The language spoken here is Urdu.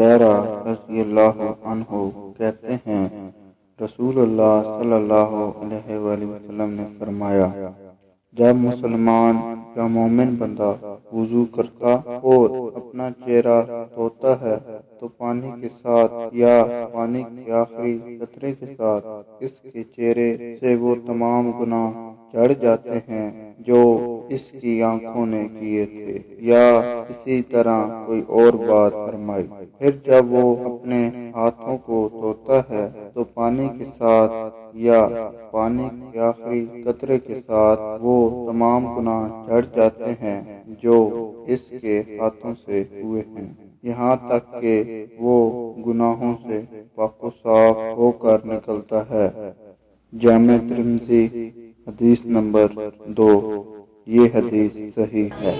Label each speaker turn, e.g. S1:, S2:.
S1: حریرہ رضی اللہ عنہ کہتے ہیں، رسول اللہ صلی اللہ علیہ وآلہ وسلم نے فرمایا، جب مسلمان یا مومن بندہ وضو کرتا اور اپنا چہرہ دھوتا ہے تو پانی کے ساتھ یا پانی کے آخری قطرے کے ساتھ اس کے چہرے سے وہ تمام گناہ جھڑ جاتے ہیں جو اس کی آنکھوں نے کیے تھے، یا اسی طرح کوئی اور بات فرمائی۔ پھر جب وہ اپنے ہاتھوں کو دھوتا ہے تو پانی کے ساتھ یا پانی کے آخری قطرے کے ساتھ وہ تمام گناہ جھڑ جاتے ہیں جو اس کے ہاتھوں سے ہوئے ہیں، یہاں تک کہ وہ گناہوں سے پاک و صاف ہو کر نکلتا ہے۔ جامع ترمذی حدیث نمبر 2۔ یہ حدیث صحیح ہے۔